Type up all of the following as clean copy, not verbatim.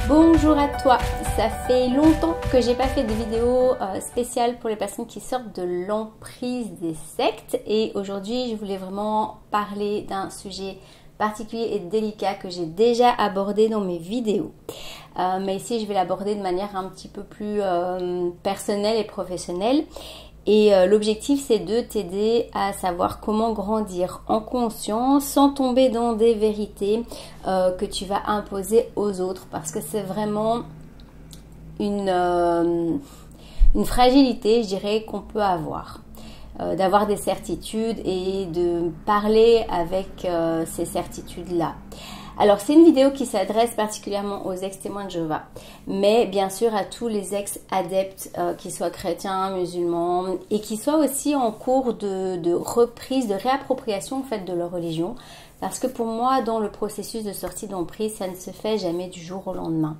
Bonjour à toi, ça fait longtemps que j'ai pas fait de vidéo spéciale pour les personnes qui sortent de l'emprise des sectes et aujourd'hui je voulais vraiment parler d'un sujet particulier et délicat que j'ai déjà abordé dans mes vidéos. Mais ici je vais l'aborder de manière un petit peu plus personnelle et professionnelle. Et l'objectif c'est de t'aider à savoir comment grandir en conscience sans tomber dans des vérités que tu vas imposer aux autres, parce que c'est vraiment une fragilité, je dirais, qu'on peut avoir. D'avoir des certitudes et de parler avec ces certitudes-là. Alors c'est une vidéo qui s'adresse particulièrement aux ex-témoins de Jéhovah, mais bien sûr à tous les ex-adeptes, qu'ils soient chrétiens, musulmans, et qui soient aussi en cours de reprise, de réappropriation en fait de leur religion, parce que pour moi dans le processus de sortie d'emprise, ça ne se fait jamais du jour au lendemain.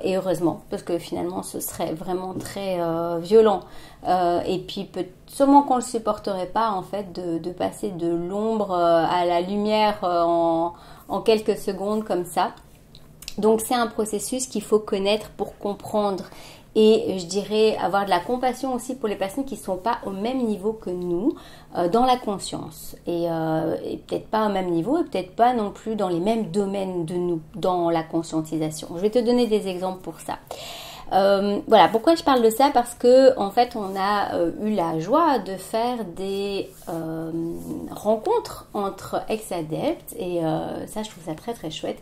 Et heureusement, parce que finalement ce serait vraiment très violent, et puis sûrement qu'on ne le supporterait pas en fait de passer de l'ombre à la lumière en quelques secondes comme ça. Donc c'est un processus qu'il faut connaître pour comprendre, et je dirais avoir de la compassion aussi pour les personnes qui ne sont pas au même niveau que nous dans la conscience, et peut-être pas au même niveau et peut-être pas non plus dans les mêmes domaines de nous dans la conscientisation. Je vais te donner des exemples pour ça. Voilà, pourquoi je parle de ça? Parce que en fait on a eu la joie de faire des rencontres entre ex-adeptes, et ça je trouve ça très très chouette,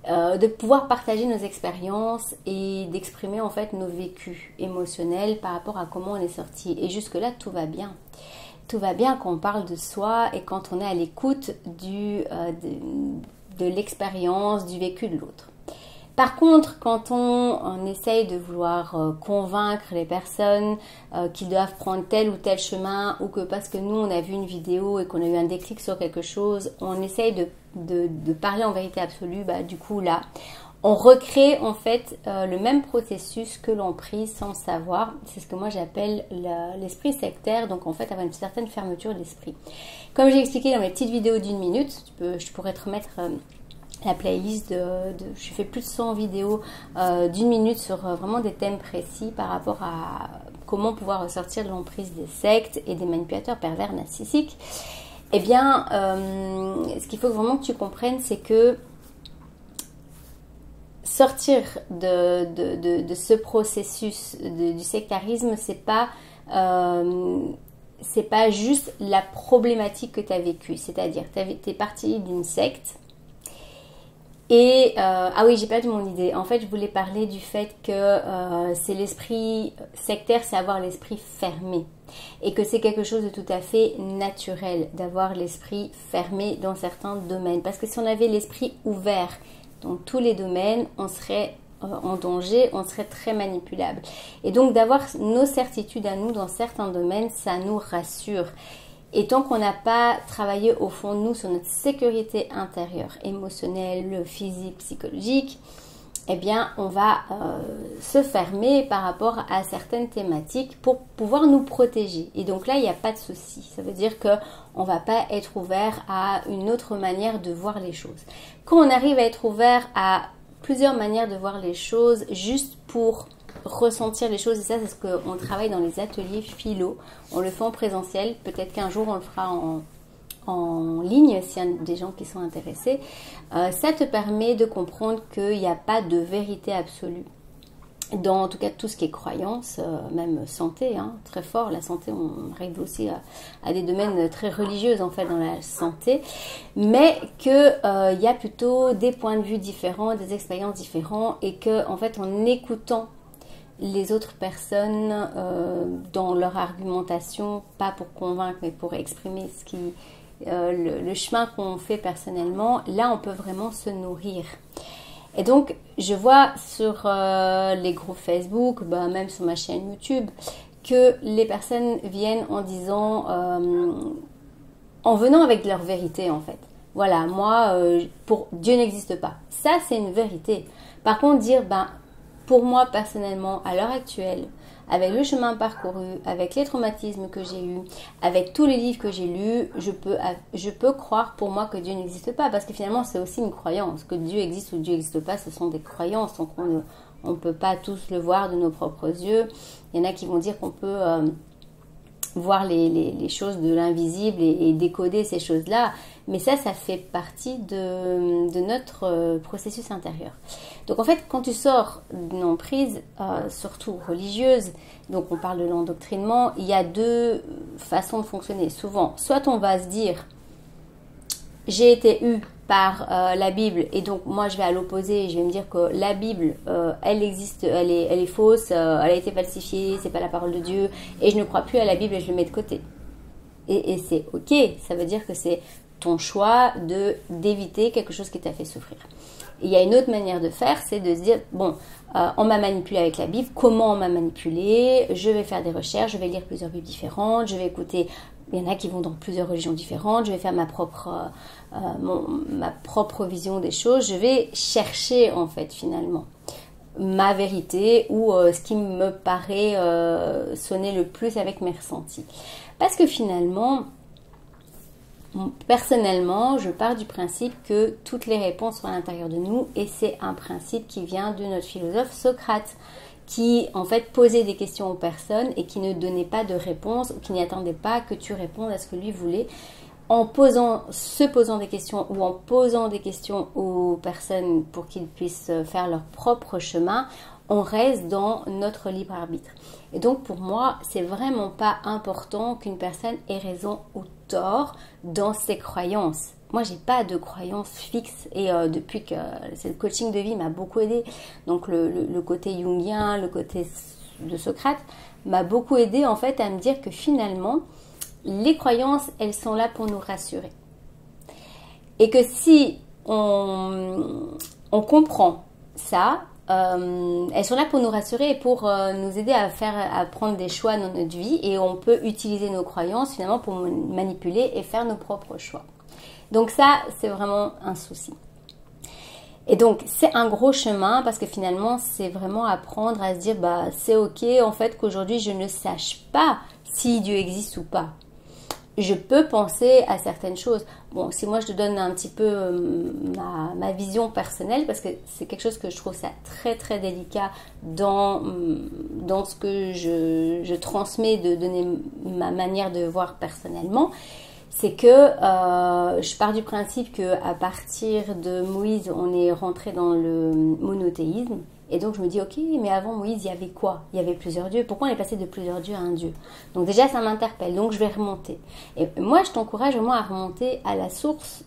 de pouvoir partager nos expériences et d'exprimer en fait nos vécus émotionnels par rapport à comment on est sorti. Et jusque là tout va bien. Tout va bien quand on parle de soi et quand on est à l'écoute de l'expérience, du vécu de l'autre. Par contre, quand on essaye de vouloir convaincre les personnes qu'ils doivent prendre tel ou tel chemin, ou que parce que nous on a vu une vidéo et qu'on a eu un déclic sur quelque chose, on essaye de parler en vérité absolue, bah, du coup là, on recrée en fait le même processus que l'emprise sans le savoir. C'est ce que moi j'appelle l'esprit sectaire, donc en fait avoir une certaine fermeture d'esprit. Comme j'ai expliqué dans mes petites vidéos d'1 minute, je pourrais te remettre la playlist je fais plus de 100 vidéos d'1 minute sur vraiment des thèmes précis par rapport à comment pouvoir ressortir de l'emprise des sectes et des manipulateurs pervers narcissiques. Eh bien, ce qu'il faut vraiment que tu comprennes, c'est que sortir de ce processus du sectarisme, c'est pas juste la problématique que tu as vécue. C'est-à-dire, tu es parti d'une secte. Et, ah oui, j'ai perdu mon idée. En fait, je voulais parler du fait que c'est l'esprit sectaire, c'est avoir l'esprit fermé. Et que c'est quelque chose de tout à fait naturel d'avoir l'esprit fermé dans certains domaines. Parce que si on avait l'esprit ouvert dans tous les domaines, on serait en danger, on serait très manipulable. Et donc d'avoir nos certitudes à nous dans certains domaines, ça nous rassure. Et tant qu'on n'a pas travaillé au fond de nous sur notre sécurité intérieure, émotionnelle, physique, psychologique, eh bien on va se fermer par rapport à certaines thématiques pour pouvoir nous protéger. Et donc là, il n'y a pas de souci. Ça veut dire qu'on ne va pas être ouvert à une autre manière de voir les choses. Quand on arrive à être ouvert à plusieurs manières de voir les choses, juste pour ressentir les choses, et ça c'est ce qu'on travaille dans les ateliers philo, on le fait en présentiel, peut-être qu'un jour on le fera en ligne s'il y a des gens qui sont intéressés. Ça te permet de comprendre qu'il n'y a pas de vérité absolue dans en tout cas tout ce qui est croyance, même santé, hein, très fort. La santé, on arrive aussi à des domaines très religieux en fait dans la santé, mais que il y a plutôt des points de vue différents, des expériences différentes, et que en fait en écoutant les autres personnes dans leur argumentation, pas pour convaincre mais pour exprimer le chemin qu'on fait personnellement, là on peut vraiment se nourrir. Et donc je vois sur les groupes Facebook, même sur ma chaîne YouTube, que les personnes viennent en disant, en venant avec leur vérité en fait. Voilà, moi, pour Dieu n'existe pas. Ça c'est une vérité. Par contre dire, pour moi personnellement, à l'heure actuelle, avec le chemin parcouru, avec les traumatismes que j'ai eus, avec tous les livres que j'ai lus, je peux croire pour moi que Dieu n'existe pas. Parce que finalement, c'est aussi une croyance. Que Dieu existe ou Dieu n'existe pas, ce sont des croyances. Donc on ne peut pas tous le voir de nos propres yeux. Il y en a qui vont dire qu'on peut voir les choses de l'invisible et décoder ces choses-là. Mais ça fait partie de notre processus intérieur. Donc en fait, quand tu sors d'une emprise, surtout religieuse, donc on parle de l'endoctrinement, il y a deux façons de fonctionner. Souvent, soit on va se dire, j'ai été eu par la Bible et donc moi je vais à l'opposé, je vais me dire que la Bible, elle existe, elle est fausse, elle a été falsifiée, c'est pas la parole de Dieu et je ne crois plus à la Bible et je le mets de côté. Et c'est ok, ça veut dire que c'est ton choix d'éviter quelque chose qui t'a fait souffrir. Et il y a une autre manière de faire, c'est de se dire, bon, on m'a manipulé avec la Bible, comment on m'a manipulé? Je vais faire des recherches, je vais lire plusieurs Bibles différentes, je vais écouter, il y en a qui vont dans plusieurs religions différentes, je vais faire ma propre vision des choses, je vais chercher en fait finalement ma vérité ou ce qui me paraît sonner le plus avec mes ressentis. Parce que finalement, personnellement, je pars du principe que toutes les réponses sont à l'intérieur de nous et c'est un principe qui vient de notre philosophe Socrate qui en fait posait des questions aux personnes et qui ne donnait pas de réponse ou qui n'y attendait pas que tu répondes à ce que lui voulait. Se posant des questions ou en posant des questions aux personnes pour qu'ils puissent faire leur propre chemin, on reste dans notre libre arbitre. Et donc pour moi, c'est vraiment pas important qu'une personne ait raison ou tort dans ses croyances. Moi, j'ai pas de croyances fixes et depuis que le coaching de vie m'a beaucoup aidé, donc le côté jungien, le côté de Socrate m'a beaucoup aidé en fait à me dire que finalement, les croyances, elles sont là pour nous rassurer. Et que si on comprend ça, elles sont là pour nous rassurer et pour nous aider à prendre des choix dans notre vie et on peut utiliser nos croyances finalement pour manipuler et faire nos propres choix. Donc ça, c'est vraiment un souci. Et donc, c'est un gros chemin parce que finalement, c'est vraiment apprendre à se dire, bah, c'est ok en fait qu'aujourd'hui, je ne sache pas si Dieu existe ou pas. Je peux penser à certaines choses. Bon, si moi je te donne un petit peu ma vision personnelle, parce que c'est quelque chose que je trouve ça très très délicat dans ce que je transmets, de donner ma manière de voir personnellement, c'est que je pars du principe qu'à partir de Moïse, on est rentré dans le monothéisme. Et donc je me dis, ok, mais avant Moïse, il y avait quoi? Il y avait plusieurs dieux. Pourquoi on est passé de plusieurs dieux à un dieu? Donc déjà, ça m'interpelle. Donc je vais remonter. Et moi, je t'encourage vraiment à remonter à la source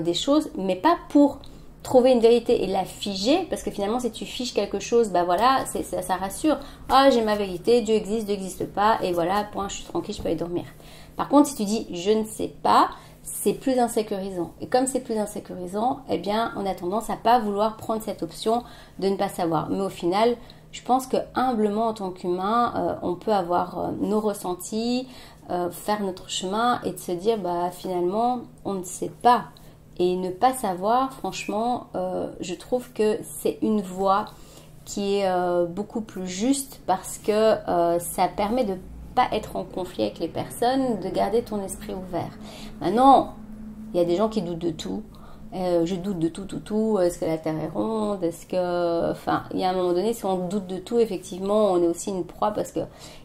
des choses, mais pas pour trouver une vérité et la figer, parce que finalement, si tu figes quelque chose, bah voilà, ça rassure. Ah, j'ai ma vérité, Dieu n'existe pas, et voilà, point, je suis tranquille, je peux aller dormir. Par contre, si tu dis, je ne sais pas, c'est plus insécurisant. Et comme c'est plus insécurisant, eh bien, on a tendance à pas vouloir prendre cette option de ne pas savoir. Mais au final, je pense que humblement, en tant qu'humain, on peut avoir nos ressentis, faire notre chemin et de se dire, bah finalement, on ne sait pas. Et ne pas savoir, franchement, je trouve que c'est une voie qui est beaucoup plus juste parce que ça permet de pas être en conflit avec les personnes, de garder ton esprit ouvert. Maintenant, il y a des gens qui doutent de tout. Je doute de tout. Est-ce que la Terre est ronde? Est-ce que... Enfin, il y a un moment donné, si on doute de tout, effectivement, on est aussi une proie parce que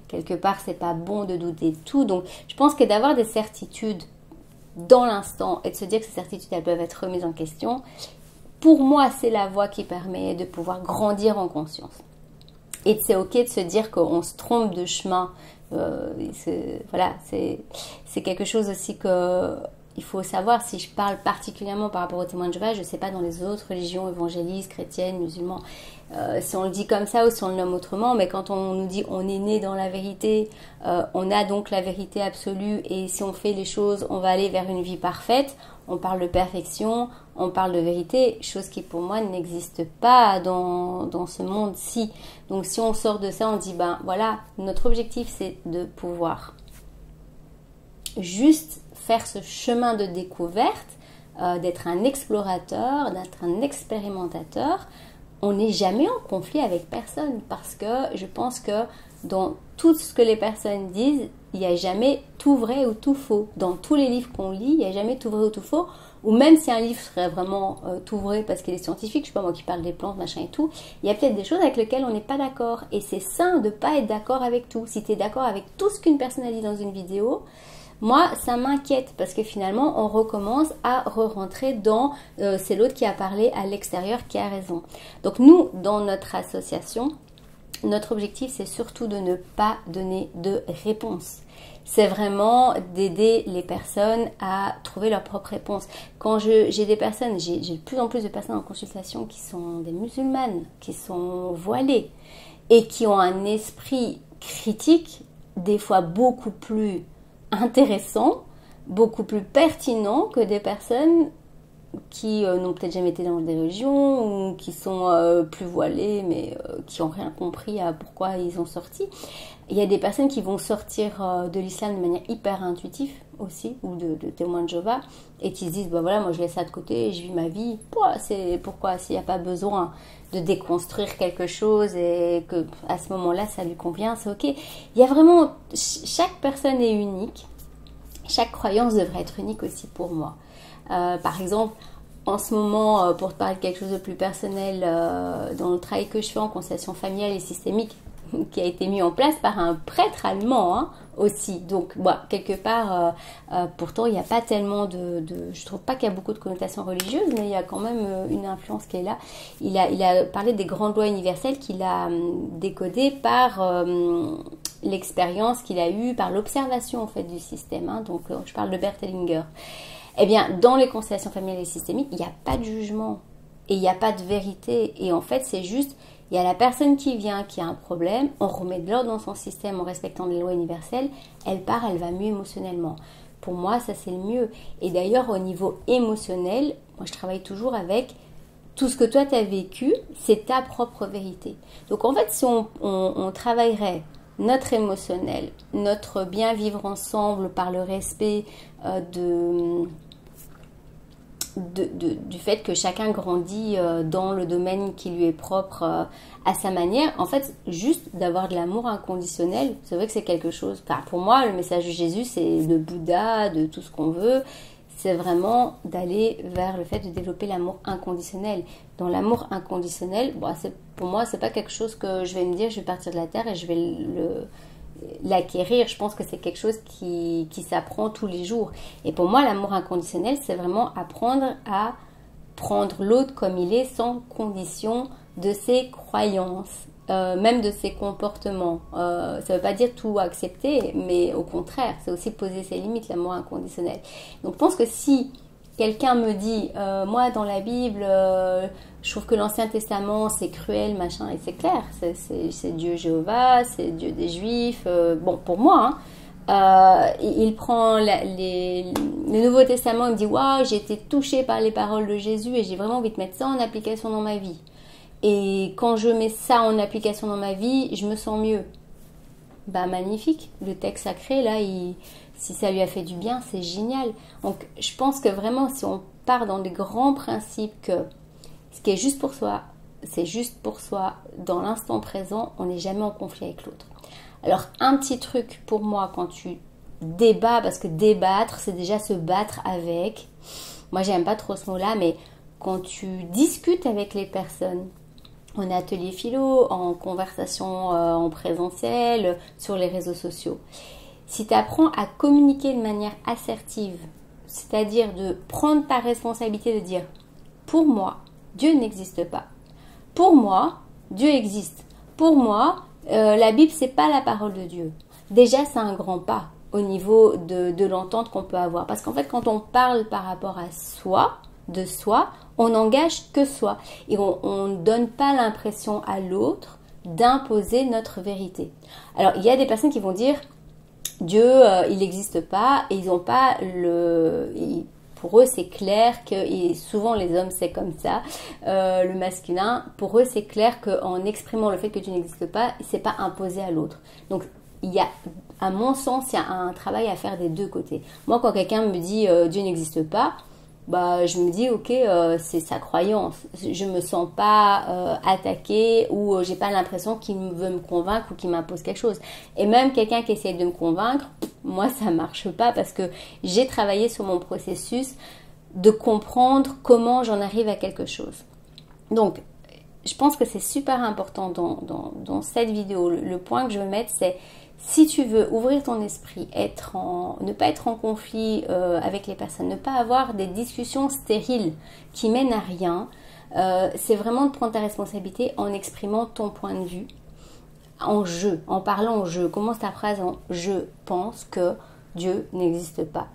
quelque part, c'est pas bon de douter de tout. Donc, je pense que d'avoir des certitudes dans l'instant et de se dire que ces certitudes, elles peuvent être remises en question, pour moi, c'est la voie qui permet de pouvoir grandir en conscience. Et c'est ok de se dire qu'on se trompe de chemin. Voilà, c'est quelque chose aussi que il faut savoir. Si je parle particulièrement par rapport aux témoins de Jéhovah, je ne sais pas dans les autres religions évangélistes, chrétiennes, musulmans, si on le dit comme ça ou si on le nomme autrement, mais quand on nous dit on est né dans la vérité, on a donc la vérité absolue et si on fait les choses, on va aller vers une vie parfaite. On parle de perfection, on parle de vérité, chose qui pour moi n'existe pas dans ce monde-ci. Donc si on sort de ça, on dit, ben voilà, notre objectif c'est de pouvoir juste faire ce chemin de découverte, d'être un explorateur, d'être un expérimentateur. On n'est jamais en conflit avec personne parce que je pense que dans tout ce que les personnes disent, il n'y a jamais tout vrai ou tout faux. Dans tous les livres qu'on lit, il n'y a jamais tout vrai ou tout faux. Ou même si un livre serait vraiment tout vrai parce qu'il est scientifique, je sais pas moi qui parle des plantes, machin et tout, il y a peut-être des choses avec lesquelles on n'est pas d'accord. Et c'est sain de ne pas être d'accord avec tout. Si tu es d'accord avec tout ce qu'une personne a dit dans une vidéo, moi, ça m'inquiète parce que finalement, on recommence à re-rentrer dans c'est l'autre qui a parlé à l'extérieur qui a raison. Donc nous, dans notre association, notre objectif, c'est surtout de ne pas donner de réponse. C'est vraiment d'aider les personnes à trouver leur propre réponse. Quand j'ai des personnes, j'ai de plus en plus de personnes en consultation qui sont des musulmanes, qui sont voilées et qui ont un esprit critique, des fois beaucoup plus intéressant, beaucoup plus pertinent que des personnes qui n'ont peut-être jamais été dans des religions ou qui sont plus voilées mais qui n'ont rien compris à pourquoi ils ont sorti. Il y a des personnes qui vont sortir de l'islam de manière hyper intuitive aussi, ou de témoins de Jéhovah, et qui se disent, bah voilà, moi je laisse ça de côté et je vis ma vie. Pourquoi s'il n'y a pas besoin de déconstruire quelque chose et que à ce moment-là ça lui convient, c'est ok. Il y a vraiment, chaque personne est unique, chaque croyance devrait être unique aussi pour moi. Par exemple, en ce moment, pour te parler de quelque chose de plus personnel, dans le travail que je fais en constellation familiale et systémique, qui a été mis en place par un prêtre allemand aussi. Donc, quelque part, pourtant, il n'y a pas tellement je trouve pas qu'il y a beaucoup de connotations religieuses, mais il y a quand même une influence qui est là. Il a parlé des grandes lois universelles qu'il a décodées par l'expérience qu'il a eue, par l'observation en fait du système. Donc, je parle de Bert Hellinger. Eh bien, dans les constellations familiales et systémiques, il n'y a pas de jugement et il n'y a pas de vérité. Et en fait, c'est juste, il y a la personne qui vient, qui a un problème, on remet de l'ordre dans son système en respectant les lois universelles, elle part, elle va mieux émotionnellement. Pour moi, ça c'est le mieux. Et d'ailleurs, au niveau émotionnel, moi je travaille toujours avec tout ce que toi tu as vécu, c'est ta propre vérité. Donc en fait, si on travaillerait notre émotionnel, notre bien vivre ensemble par le respect du fait que chacun grandit dans le domaine qui lui est propre à sa manière, en fait, juste d'avoir de l'amour inconditionnel, c'est vrai que c'est quelque chose, car pour moi, le message de Jésus, c'est de Bouddha, de tout ce qu'on veut, c'est vraiment d'aller vers le fait de développer l'amour inconditionnel. Dans l'amour inconditionnel, pour moi, c'est pas quelque chose que je vais me dire, je vais partir de la terre et je vais l'acquérir. Je pense que c'est quelque chose qui s'apprend tous les jours. Et pour moi, l'amour inconditionnel, c'est vraiment apprendre à prendre l'autre comme il est, sans condition de ses croyances, même de ses comportements. Ça ne veut pas dire tout accepter, mais au contraire, c'est aussi poser ses limites, l'amour inconditionnel. Donc je pense que si quelqu'un me dit, moi dans la Bible, je trouve que l'Ancien Testament c'est cruel, machin, et c'est clair, c'est Dieu Jéhovah, c'est Dieu des Juifs, pour moi, il prend le Nouveau Testament, il me dit, waouh, j'ai été touchée par les paroles de Jésus et j'ai vraiment envie de mettre ça en application dans ma vie. Et quand je mets ça en application dans ma vie, je me sens mieux. Magnifique, le texte sacré, là, si ça lui a fait du bien, c'est génial. Donc, je pense que vraiment, si on part dans des grands principes que ce qui est juste pour soi, c'est juste pour soi, dans l'instant présent, on n'est jamais en conflit avec l'autre. Alors, un petit truc pour moi, quand tu débats, parce que débattre, c'est déjà se battre avec. Moi, j'aime pas trop ce mot-là, mais quand tu discutes avec les personnes, en atelier philo, en conversation en présentiel, sur les réseaux sociaux. Si tu apprends à communiquer de manière assertive, c'est-à-dire de prendre ta responsabilité de dire « Pour moi, Dieu n'existe pas. Pour moi, Dieu existe. Pour moi, la Bible, c'est pas la parole de Dieu. » Déjà, c'est un grand pas au niveau de l'entente qu'on peut avoir. Parce qu'en fait, quand on parle par rapport à soi, de soi, on n'engage que soi et on ne donne pas l'impression à l'autre d'imposer notre vérité. Alors il y a des personnes qui vont dire Dieu il n'existe pas et ils n'ont pas pour eux c'est clair que, et souvent les hommes c'est comme ça, le masculin, pour eux c'est clair qu'en exprimant le fait que Dieu n'existe pas, c'est pas imposé à l'autre. Donc il y a, à mon sens, il y a un travail à faire des deux côtés. Moi quand quelqu'un me dit Dieu n'existe pas, bah, je me dis, ok, c'est sa croyance. Je me sens pas attaquée ou j'ai pas l'impression qu'il veut me convaincre ou qu'il m'impose quelque chose. Et même quelqu'un qui essaie de me convaincre, moi, ça marche pas parce que j'ai travaillé sur mon processus de comprendre comment j'en arrive à quelque chose. Donc, je pense que c'est super important dans cette vidéo. Le point que je veux mettre, c'est si tu veux ouvrir ton esprit, ne pas être en conflit avec les personnes, ne pas avoir des discussions stériles qui mènent à rien, c'est vraiment de prendre ta responsabilité en exprimant ton point de vue, en parlant en je. Commence ta phrase en je pense que Dieu n'existe pas.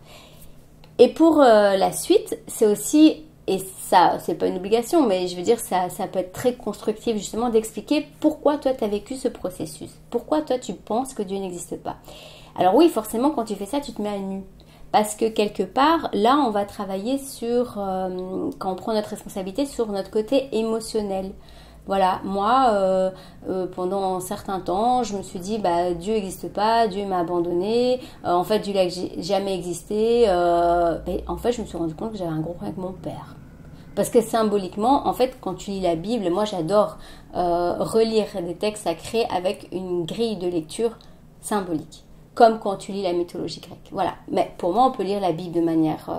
Et pour la suite, c'est aussi, et ça, c'est pas une obligation, mais je veux dire, ça peut être très constructif justement d'expliquer pourquoi toi tu as vécu ce processus. Pourquoi toi tu penses que Dieu n'existe pas. Alors oui, forcément, quand tu fais ça, tu te mets à nu. Parce que quelque part, là, on va travailler sur, quand on prend notre responsabilité, sur notre côté émotionnel. Voilà, moi, pendant un certain temps, je me suis dit, bah, Dieu n'existe pas, Dieu m'a abandonné, en fait, Dieu n'a jamais existé. Et en fait, je me suis rendu compte que j'avais un gros problème avec mon père. Parce que symboliquement, en fait, quand tu lis la Bible, moi, j'adore relire des textes sacrés avec une grille de lecture symbolique. Comme quand tu lis la mythologie grecque. Voilà, mais pour moi, on peut lire la Bible de manière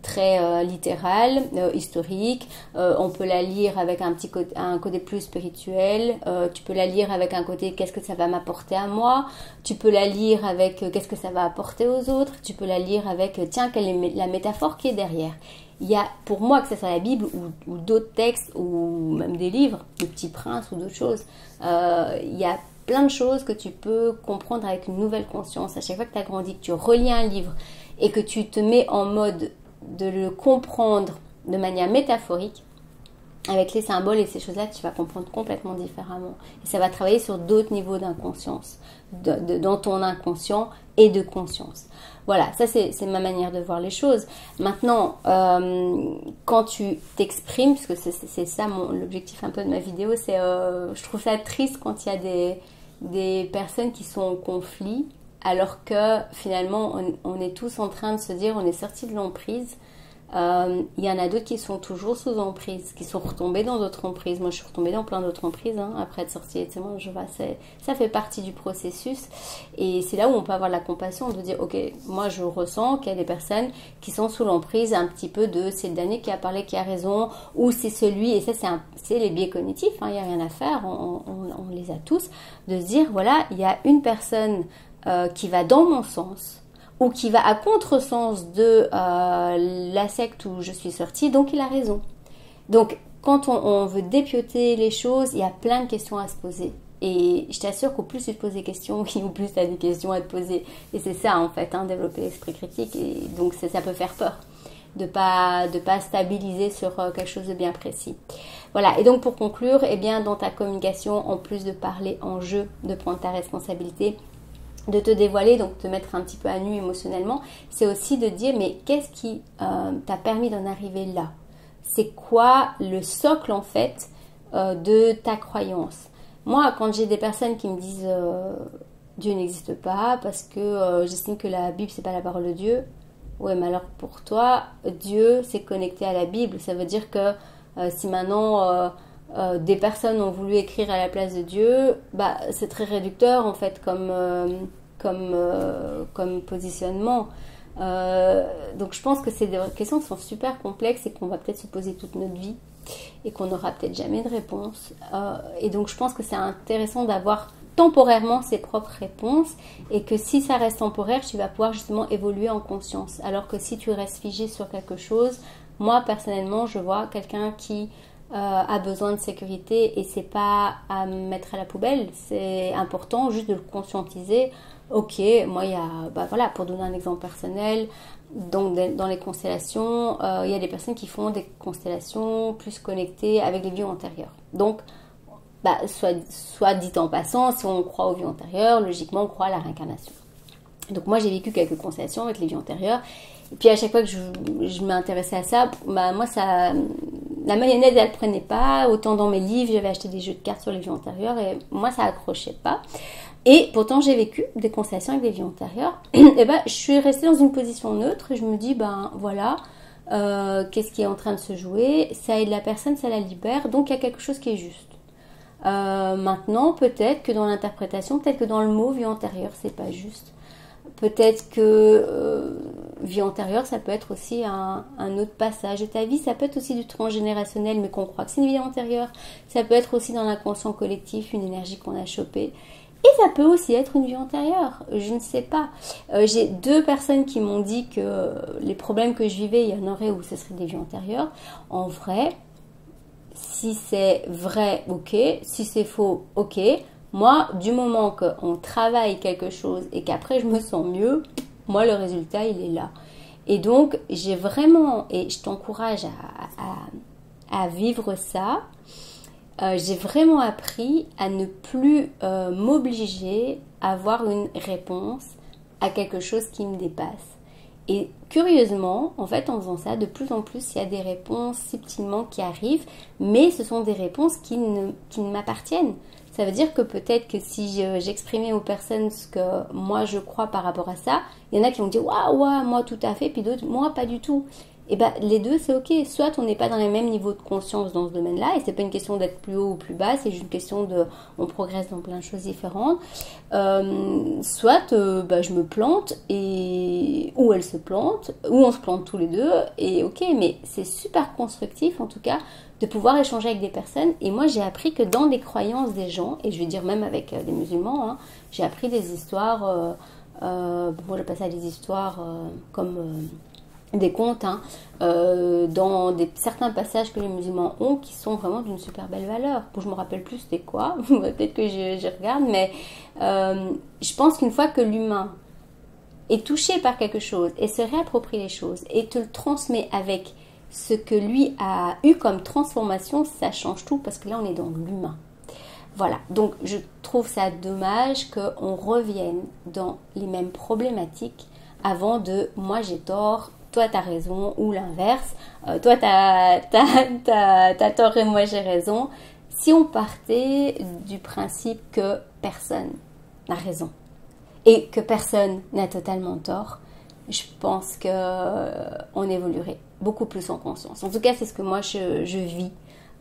très littérale, historique. On peut la lire avec un côté plus spirituel. Tu peux la lire avec un côté qu'est-ce que ça va m'apporter à moi. Tu peux la lire avec qu'est-ce que ça va apporter aux autres. Tu peux la lire avec tiens, quelle est la métaphore qui est derrière. Il y a, pour moi, que ce soit la Bible ou d'autres textes ou même des livres, Le Petit Prince ou d'autres choses, il y a plein de choses que tu peux comprendre avec une nouvelle conscience. À chaque fois que tu as grandi, que tu relis un livre et que tu te mets en mode de le comprendre de manière métaphorique, avec les symboles et ces choses-là, tu vas comprendre complètement différemment. Et ça va travailler sur d'autres niveaux d'inconscience, dans ton inconscient et de conscience. Voilà, ça c'est ma manière de voir les choses. Maintenant, quand tu t'exprimes, parce que c'est ça l'objectif un peu de ma vidéo, c'est je trouve ça triste quand il y a des personnes qui sont en conflit, alors que finalement on est tous en train de se dire on est sorti de l'emprise. Il y en a d'autres qui sont toujours sous emprise, qui sont retombés dans d'autres emprises. Moi je suis retombée dans plein d'autres emprises après être sortie, et moi je vois, ça fait partie du processus, et c'est là où on peut avoir la compassion de dire ok, moi je ressens qu'il y a des personnes qui sont sous l'emprise un petit peu de c'est le dernier qui a parlé qui a raison, ou c'est celui, et ça c'est les biais cognitifs, il n'y a rien à faire, on les a tous, de se dire voilà, il y a une personne qui va dans mon sens ou qui va à contresens de la secte où je suis sortie, donc il a raison. Donc quand on veut dépioter les choses, il y a plein de questions à se poser. Et je t'assure qu'au plus tu te poses des questions, au plus tu as des questions à te poser. Et c'est ça en fait, développer l'esprit critique. Et donc ça peut faire peur de pas stabiliser sur quelque chose de bien précis. Voilà, et donc pour conclure, eh bien, dans ta communication, en plus de parler en jeu, de prendre ta responsabilité, de te dévoiler, donc te mettre un petit peu à nu émotionnellement, c'est aussi de dire mais qu'est-ce qui t'a permis d'en arriver là? C'est quoi le socle en fait de ta croyance? Moi, quand j'ai des personnes qui me disent Dieu n'existe pas parce que j'estime que la Bible c'est pas la parole de Dieu, ouais, mais alors pour toi, Dieu c'est connecté à la Bible, ça veut dire que si maintenant des personnes ont voulu écrire à la place de Dieu, bah c'est très réducteur en fait comme positionnement. Donc je pense que c'est des questions qui sont super complexes et qu'on va peut-être se poser toute notre vie et qu'on n'aura peut-être jamais de réponse. Et donc je pense que c'est intéressant d'avoir temporairement ses propres réponses, et que si ça reste temporaire, tu vas pouvoir justement évoluer en conscience. Alors que si tu restes figé sur quelque chose, moi personnellement je vois quelqu'un qui a besoin de sécurité, et c'est pas à mettre à la poubelle, c'est important juste de le conscientiser. Ok, moi il y a, voilà, pour donner un exemple personnel, donc dans les constellations, il y a des personnes qui font des constellations plus connectées avec les vies antérieures. Donc soit dit en passant, si on croit aux vies antérieures, logiquement on croit à la réincarnation. Donc moi j'ai vécu quelques constellations avec les vies antérieures, et puis à chaque fois que je m'intéressais à ça, moi ça, la mayonnaise elle prenait pas, autant dans mes livres j'avais acheté des jeux de cartes sur les vies antérieures et moi ça accrochait pas. Et pourtant j'ai vécu des constellations avec des vies antérieures, et je suis restée dans une position neutre, et je me dis voilà, qu'est-ce qui est en train de se jouer, ça aide la personne, ça la libère, donc il y a quelque chose qui est juste. Maintenant, peut-être que dans l'interprétation, peut-être que dans le mot vie antérieure, c'est pas juste. Peut-être que vie antérieure, ça peut être aussi un autre passage de ta vie. Ça peut être aussi du transgénérationnel, mais qu'on croit que c'est une vie antérieure. Ça peut être aussi dans l'inconscient collectif, une énergie qu'on a chopée. Et ça peut aussi être une vie antérieure. Je ne sais pas. J'ai 2 personnes qui m'ont dit que les problèmes que je vivais, il y en aurait où ce serait des vies antérieures. En vrai, si c'est vrai, ok. Si c'est faux, ok. Moi, du moment qu'on travaille quelque chose et qu'après je me sens mieux, moi le résultat il est là. Et donc j'ai vraiment, et je t'encourage à vivre ça, j'ai vraiment appris à ne plus m'obliger à avoir une réponse à quelque chose qui me dépasse. Et curieusement, en fait, en faisant ça, de plus en plus, il y a des réponses subtilement qui arrivent, mais ce sont des réponses qui ne m'appartiennent. Ça veut dire que peut-être que si j'exprimais aux personnes ce que moi je crois par rapport à ça, il y en a qui vont dire waouh, ouais, moi tout à fait, puis d'autres, moi pas du tout. Et bien les deux c'est ok. Soit on n'est pas dans les mêmes niveaux de conscience dans ce domaine-là, et c'est pas une question d'être plus haut ou plus bas, c'est juste une question de on progresse dans plein de choses différentes. Soit je me plante ou elle se plante, ou on se plante tous les deux, et ok, mais c'est super constructif en tout cas de pouvoir échanger avec des personnes. Et moi j'ai appris que dans des croyances des gens, et je vais dire même avec des musulmans, hein, j'ai appris des histoires, bon j'appelle ça des histoires comme des contes, hein, dans certains passages que les musulmans ont qui sont vraiment d'une super belle valeur. Bon, je me rappelle plus c'était quoi, peut-être que je regarde, mais je pense qu'une fois que l'humain est touché par quelque chose et se réapproprie les choses et te le transmet avec ce que lui a eu comme transformation, ça change tout parce que là on est dans l'humain. Voilà, donc je trouve ça dommage qu'on revienne dans les mêmes problématiques avant de moi j'ai tort, toi t'as raison, ou l'inverse, toi t'as tort et moi j'ai raison. Si on partait du principe que personne n'a raison et que personne n'a totalement tort, je pense qu'on évoluerait beaucoup plus en conscience. En tout cas, c'est ce que moi je vis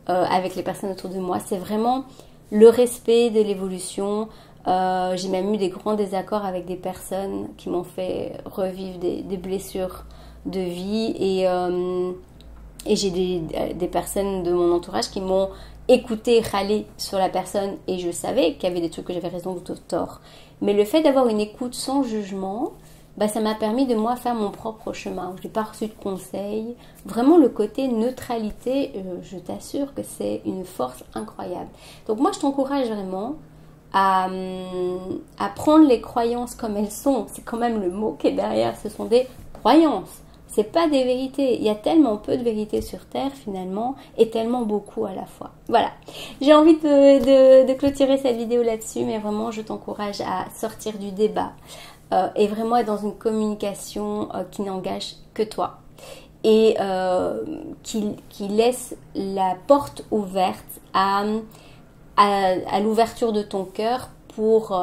avec les personnes autour de moi. C'est vraiment le respect de l'évolution. J'ai même eu des grands désaccords avec des personnes qui m'ont fait revivre des blessures de vie. Et j'ai des personnes de mon entourage qui m'ont écouté râler sur la personne. Et je savais qu'il y avait des trucs que j'avais raison ou tort. Mais le fait d'avoir une écoute sans jugement, ça m'a permis de moi faire mon propre chemin. Je n'ai pas reçu de conseils. Vraiment le côté neutralité, je t'assure que c'est une force incroyable. Donc moi je t'encourage vraiment à prendre les croyances comme elles sont. C'est quand même le mot qui est derrière, ce sont des croyances. C'est pas des vérités. Il y a tellement peu de vérités sur Terre finalement et tellement beaucoup à la fois. Voilà. J'ai envie de clôturer cette vidéo là-dessus, mais vraiment je t'encourage à sortir du débat. Et vraiment être dans une communication qui n'engage que toi et qui laisse la porte ouverte à l'ouverture de ton cœur pour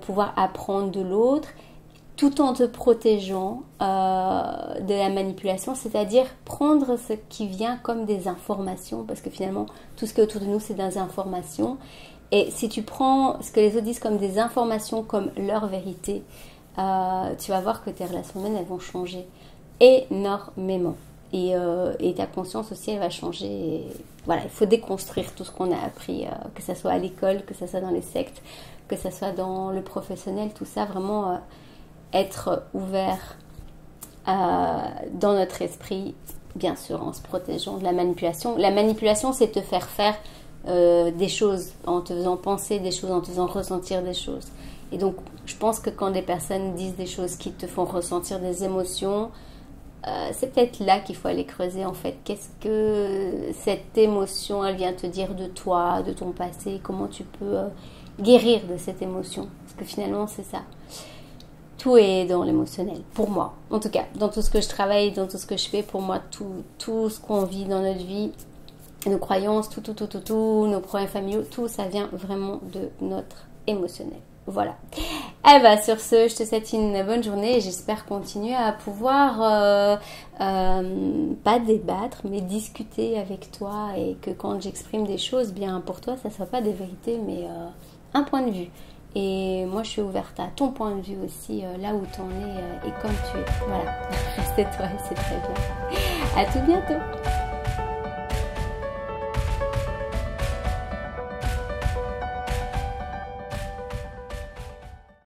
pouvoir apprendre de l'autre tout en te protégeant de la manipulation, c'est-à-dire prendre ce qui vient comme des informations, parce que finalement tout ce qui est autour de nous c'est des informations. Et si tu prends ce que les autres disent comme des informations, comme leur vérité, tu vas voir que tes relations humaines, elles vont changer énormément. Et ta conscience aussi, elle va changer. Et voilà, il faut déconstruire tout ce qu'on a appris, que ce soit à l'école, que ce soit dans les sectes, que ce soit dans le professionnel, tout ça, vraiment être ouvert dans notre esprit, bien sûr, en se protégeant de la manipulation. La manipulation, c'est te faire faire des choses en te faisant penser des choses, en te faisant ressentir des choses. Et donc je pense que quand des personnes disent des choses qui te font ressentir des émotions, c'est peut-être là qu'il faut aller creuser en fait. Qu'est-ce que cette émotion elle vient te dire de toi, de ton passé, comment tu peux guérir de cette émotion, parce que finalement c'est ça. Tout est dans l'émotionnel, pour moi en tout cas, dans tout ce que je travaille, dans tout ce que je fais. Pour moi tout ce qu'on vit dans notre vie, nos croyances, tout, nos problèmes familiaux, tout ça vient vraiment de notre émotionnel. Voilà. Eh ben, sur ce, je te souhaite une bonne journée et j'espère continuer à pouvoir pas débattre, mais discuter avec toi et que quand j'exprime des choses, bien pour toi, ça ne soit pas des vérités, mais un point de vue. Et moi, je suis ouverte à ton point de vue aussi, là où tu en es et comme tu es. Voilà. Reste toi et c'est très bien. À tout bientôt.